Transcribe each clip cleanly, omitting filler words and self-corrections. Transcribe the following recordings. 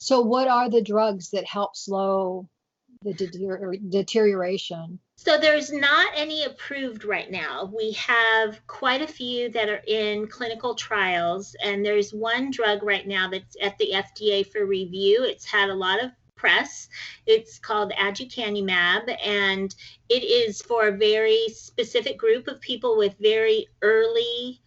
So what are the drugs that help slow the deterioration? So there's not any approved right now. We have quite a few that are in clinical trials, and there's one drug right now that's at the FDA for review. It's had a lot of press. It's called aducanumab, and it is for a very specific group of people with very early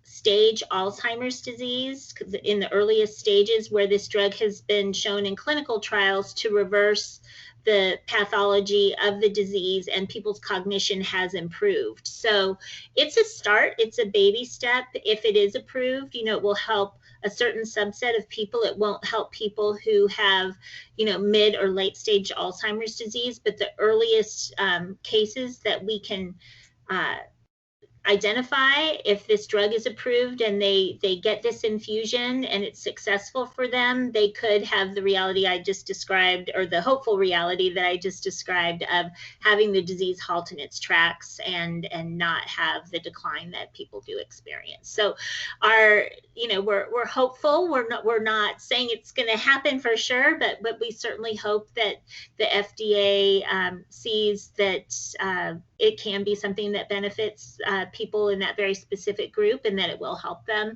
stage Alzheimer's disease, in the earliest stages, where this drug has been shown in clinical trials to reverse the pathology of the disease, and people's cognition has improved. So it's a start, it's a baby step. If it is approved, it will help a certain subset of people. It won't help people who have, mid or late stage Alzheimer's disease, but the earliest cases that we can identify, if this drug is approved and they get this infusion and it's successful for them, they could have the reality I just described, or the hopeful reality that I just described, of having the disease halt in its tracks and not have the decline that people do experience. So we're hopeful. We're not saying it's going to happen for sure, but we certainly hope that the FDA sees that it can be something that benefits people in that very specific group, and that it will help them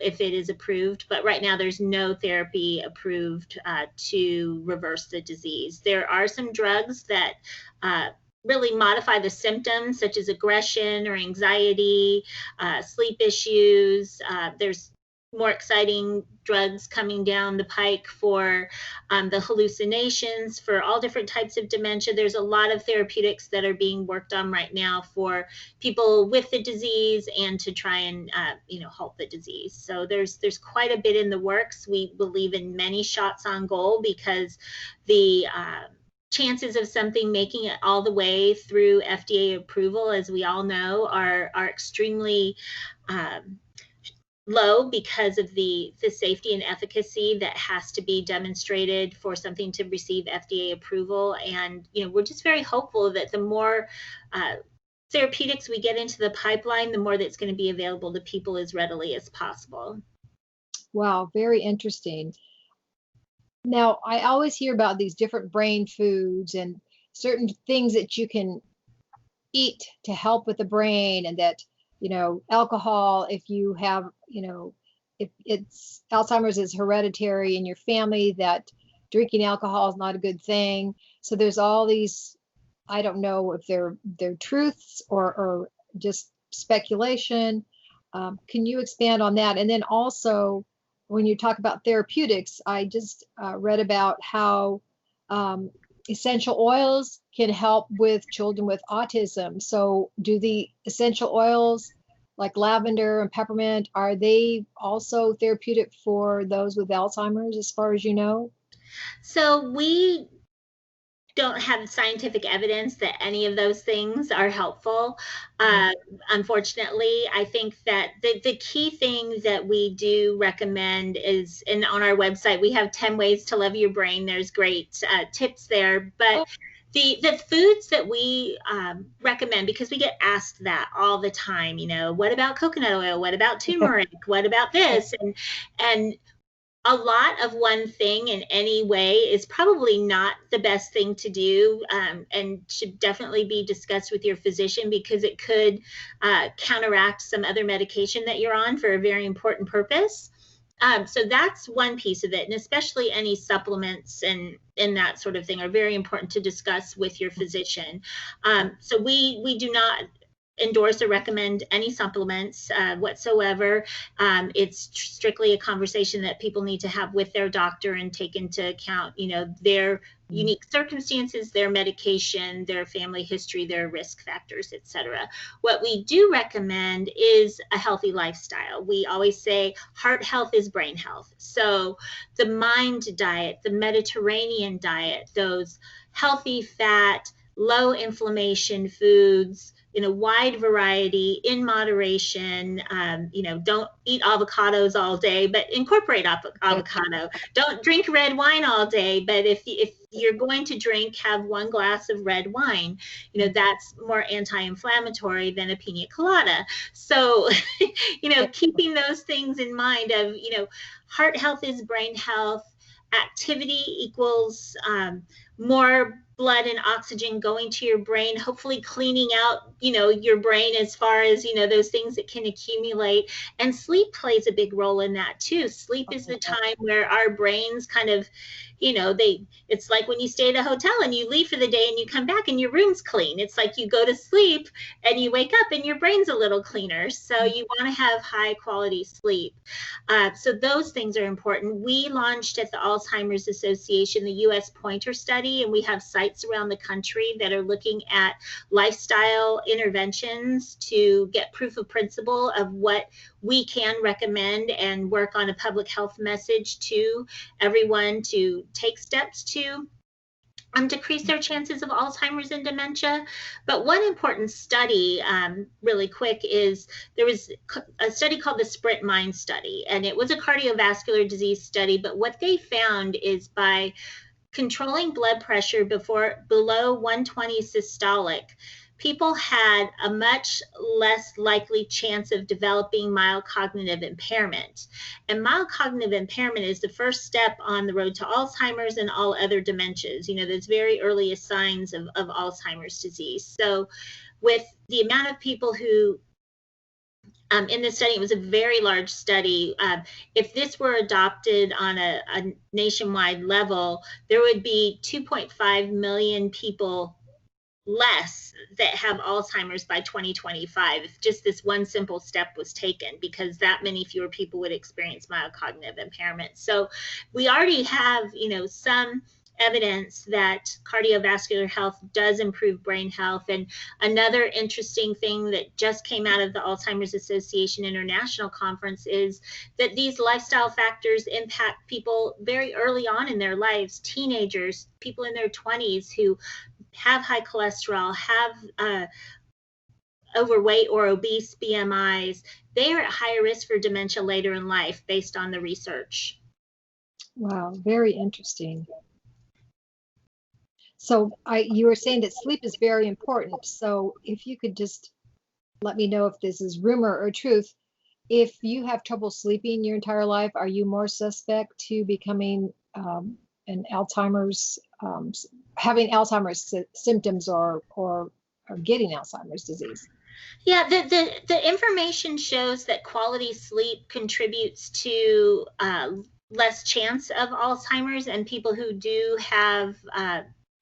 if it is approved. But right now there's no therapy approved to reverse the disease. There are some drugs that really modify the symptoms, such as aggression or anxiety, sleep issues. There's more exciting drugs coming down the pike for the hallucinations, for all different types of dementia. There's a lot of therapeutics that are being worked on right now for people with the disease and to try and halt the disease. So there's quite a bit in the works. We believe in many shots on goal, because the chances of something making it all the way through FDA approval, as we all know, are extremely low, because of the safety and efficacy that has to be demonstrated for something to receive FDA approval. And we're just very hopeful that the more therapeutics we get into the pipeline, the more that's going to be available to people as readily as possible. Wow, very interesting. Now, I always hear about these different brain foods and certain things that you can eat to help with the brain, and that alcohol, if you have, if it's Alzheimer's is hereditary in your family, that drinking alcohol is not a good thing. So there's all these, I don't know if they're truths or just speculation. Can you expand on that? And then also, when you talk about therapeutics, I just read about how essential oils can help with children with autism. So do the essential oils like lavender and peppermint, are they also therapeutic for those with Alzheimer's, as far as you know? So we don't have scientific evidence that any of those things are helpful. Unfortunately, I think that the key thing that we do recommend is, and on our website, we have 10 ways to love your brain. There's great tips there, but the foods that we recommend, because we get asked that all the time, what about coconut oil? What about turmeric? What about this? And a lot of one thing in any way is probably not the best thing to do, and should definitely be discussed with your physician, because it could counteract some other medication that you're on for a very important purpose. So that's one piece of it, and especially any supplements and that sort of thing are very important to discuss with your physician. So we do not endorse or recommend any supplements whatsoever. It's strictly a conversation that people need to have with their doctor and take into account, their unique circumstances, their medication, their family history, their risk factors, etc. What we do recommend is a healthy lifestyle. We always say heart health is brain health. So the MIND diet, the Mediterranean diet, those healthy fat, low inflammation foods, in a wide variety, in moderation. Don't eat avocados all day, but incorporate avocado. Don't drink red wine all day, but if you're going to drink, have one glass of red wine. That's more anti-inflammatory than a pina colada. So, keeping those things in mind of, heart health is brain health. activity equals more blood and oxygen going to your brain, hopefully cleaning out, your brain as far as, those things that can accumulate. And sleep plays a big role in that too. Sleep is the time where our brains kind of, it's like when you stay at a hotel and you leave for the day and you come back and your room's clean. It's like you go to sleep and you wake up and your brain's a little cleaner. So you want to have high quality sleep. So those things are important. We launched at the Alzheimer's Association the U.S. Pointer Study, and we have sites around the country that are looking at lifestyle interventions to get proof of principle of what we can recommend and work on a public health message to everyone to take steps to decrease their chances of Alzheimer's and dementia. But one important study, really quick, is there was a study called the Sprint Mind study, and it was a cardiovascular disease study. But what they found is by controlling blood pressure below 120 systolic, people had a much less likely chance of developing mild cognitive impairment. And mild cognitive impairment is the first step on the road to Alzheimer's and all other dementias, those very earliest signs of Alzheimer's disease. So with the amount of people who in this study, it was a very large study. If this were adopted on a nationwide level, there would be 2.5 million people less that have Alzheimer's by 2025 if just this one simple step was taken, because that many fewer people would experience mild cognitive impairment. So we already have, some evidence that cardiovascular health does improve brain health. And another interesting thing that just came out of the Alzheimer's Association International Conference is that these lifestyle factors impact people very early on in their lives, teenagers, people in their 20s who have high cholesterol, have overweight or obese BMIs. They are at higher risk for dementia later in life based on the research. Wow, very interesting. So you were saying that sleep is very important. So if you could just let me know if this is rumor or truth. If you have trouble sleeping your entire life, are you more suspect to becoming an Alzheimer's, having Alzheimer's symptoms or getting Alzheimer's disease? Yeah, the information shows that quality sleep contributes to less chance of Alzheimer's, and people who do have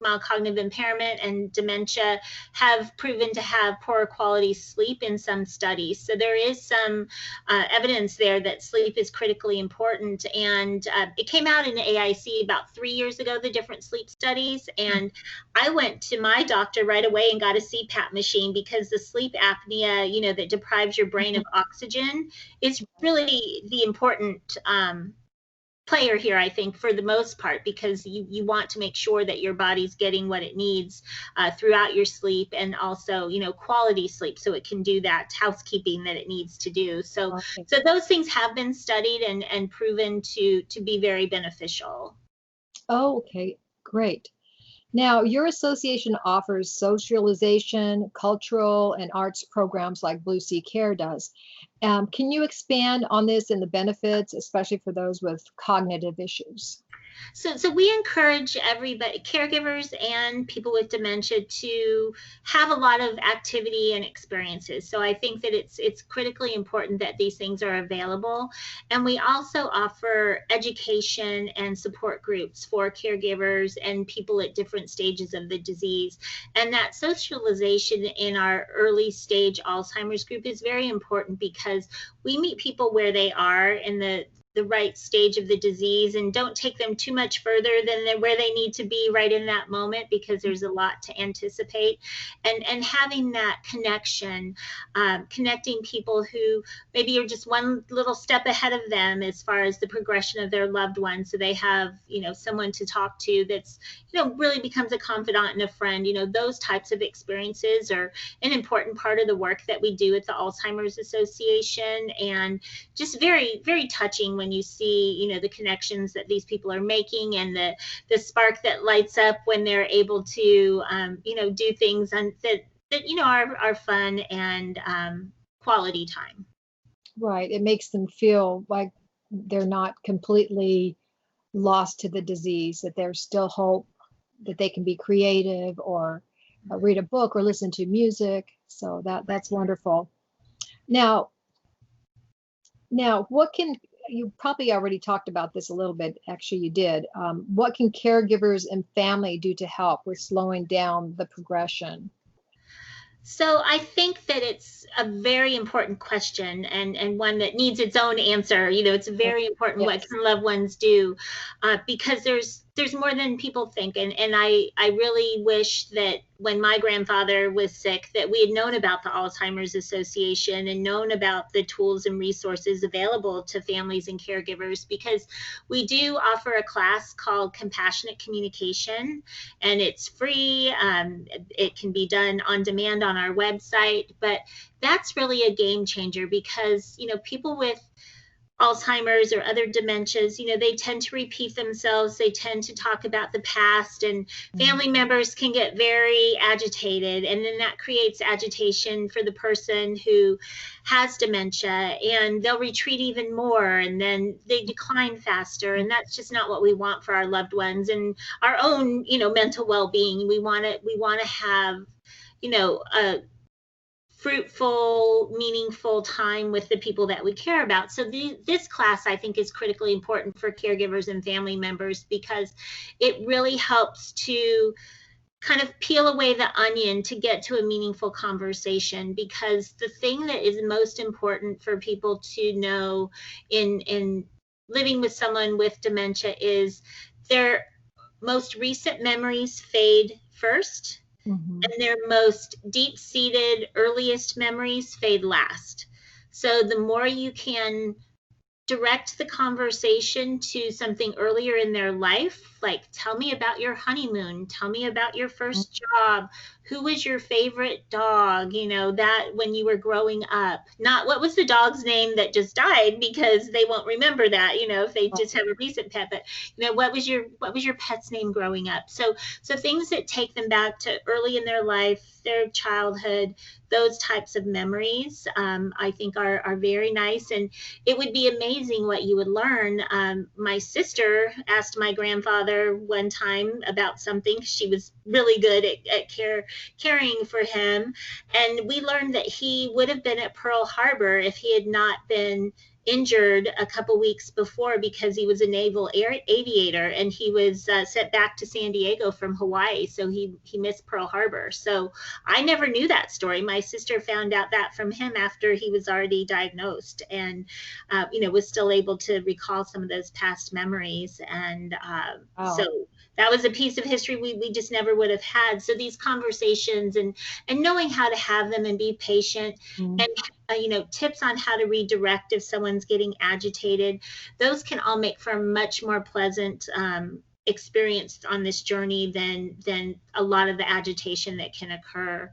mild cognitive impairment and dementia have proven to have poor quality sleep in some studies. So there is some evidence there that sleep is critically important. And it came out in the AIC about 3 years ago, the different sleep studies. And I went to my doctor right away and got a CPAP machine, because the sleep apnea, that deprives your brain of oxygen is really the important player here, I think, for the most part, because you want to make sure that your body's getting what it needs throughout your sleep, and also, quality sleep, so it can do that housekeeping that it needs to do. So, so those things have been studied and proven to be very beneficial. Oh, okay, great. Now, your association offers socialization, cultural, and arts programs like Blue Sea Care does. Can you expand on this and the benefits, especially for those with cognitive issues? So we encourage everybody, caregivers and people with dementia, to have a lot of activity and experiences. So I think that it's critically important that these things are available. And we also offer education and support groups for caregivers and people at different stages of the disease. And that socialization in our early stage Alzheimer's group is very important, because we meet people where they are in the right stage of the disease, and don't take them too much further than where they need to be right in that moment, because there's a lot to anticipate. And having that connection, connecting people who maybe are just one little step ahead of them as far as the progression of their loved one, so they have someone to talk to that's really becomes a confidant and a friend. Those types of experiences are an important part of the work that we do at the Alzheimer's Association, and just very, very touching when you see the connections that these people are making, and the spark that lights up when they're able to do things that are fun and quality time. Right. It makes them feel like they're not completely lost to the disease, that there's still hope, that they can be creative or read a book or listen to music. So that's wonderful. Now, what can you probably already talked about this a little bit. Actually, you did. What can caregivers and family do to help with slowing down the progression? So I think that it's a very important question, and one that needs its own answer. It's very important, what Yes. can loved ones do, because there's more than people think. And I really wish that when my grandfather was sick, that we had known about the Alzheimer's Association and known about the tools and resources available to families and caregivers, because we do offer a class called Compassionate Communication, and it's free. It can be done on demand on our website, but that's really a game changer, because people with Alzheimer's or other dementias, they tend to repeat themselves. They tend to talk about the past, and family members can get very agitated. And then that creates agitation for the person who has dementia, and they'll retreat even more, and then they decline faster. And that's just not what we want for our loved ones and our own, mental well-being. We want to have, a fruitful, meaningful time with the people that we care about. So this class, I think, is critically important for caregivers and family members, because it really helps to kind of peel away the onion to get to a meaningful conversation. Because the thing that is most important for people to know in living with someone with dementia is their most recent memories fade first, Mm-hmm. and their most deep-seated, earliest memories fade last. So the more you can direct the conversation to something earlier in their life, like, tell me about your honeymoon, tell me about your first job, who was your favorite dog, that when you were growing up, not what was the dog's name that just died, because they won't remember that, if they just have a recent pet, but what was your pet's name growing up. So things that take them back to early in their life, their childhood, those types of memories, I think are very nice. And it would be amazing what you would learn. My sister asked my grandfather one time about something. She was really good at caring for him. And we learned that he would have been at Pearl Harbor if he had not been injured a couple weeks before, because he was a naval aviator, and he was sent back to San Diego from Hawaii. So he missed Pearl Harbor. So I never knew that story. My sister found out that from him after he was already diagnosed, and was still able to recall some of those past memories. And Wow. so that was a piece of history we just never would have had. So these conversations, and knowing how to have them, and be patient, Mm-hmm. and tips on how to redirect if someone's getting agitated, those can all make for a much more pleasant experience on this journey than a lot of the agitation that can occur.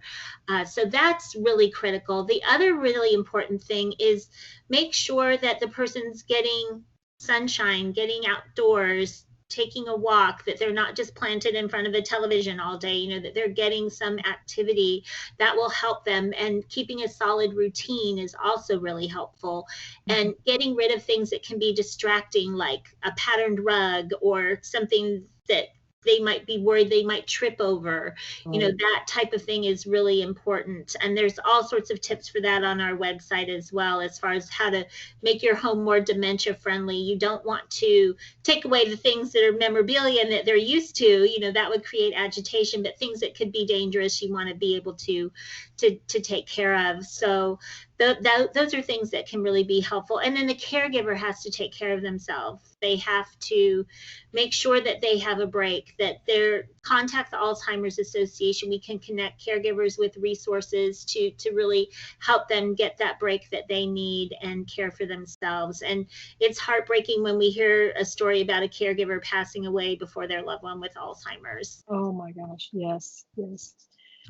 So that's really critical. The other really important thing is make sure that the person's getting sunshine, getting outdoors, taking a walk, that they're not just planted in front of a television all day, that they're getting some activity that will help them. And keeping a solid routine is also really helpful. And getting rid of things that can be distracting, like a patterned rug or something that they might be worried they might trip over. Right. That type of thing is really important. And there's all sorts of tips for that on our website as well, as far as how to make your home more dementia friendly. You don't want to take away the things that are memorabilia and that they're used to, that would create agitation, but things that could be dangerous, you want to be able to take care of. So those are things that can really be helpful. And then the caregiver has to take care of themselves. They have to make sure that they have a break, that they're contact the Alzheimer's Association. We can connect caregivers with resources to really help them get that break that they need and care for themselves. And it's heartbreaking when we hear a story about a caregiver passing away before their loved one with Alzheimer's. Oh my gosh. Yes. Yes.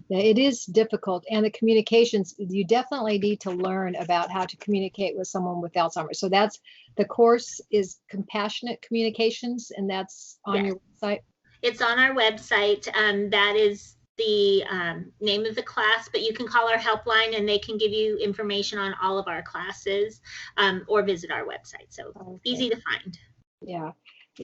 Yeah, it is difficult. And the communications, you definitely need to learn about how to communicate with someone with Alzheimer's. So that's the course is compassionate communications, and that's on Yes, your website. it's on our website. That is the name of the class, but you can call our helpline and they can give you information on all of our classes, or visit our website. So Okay. easy to find. Yeah.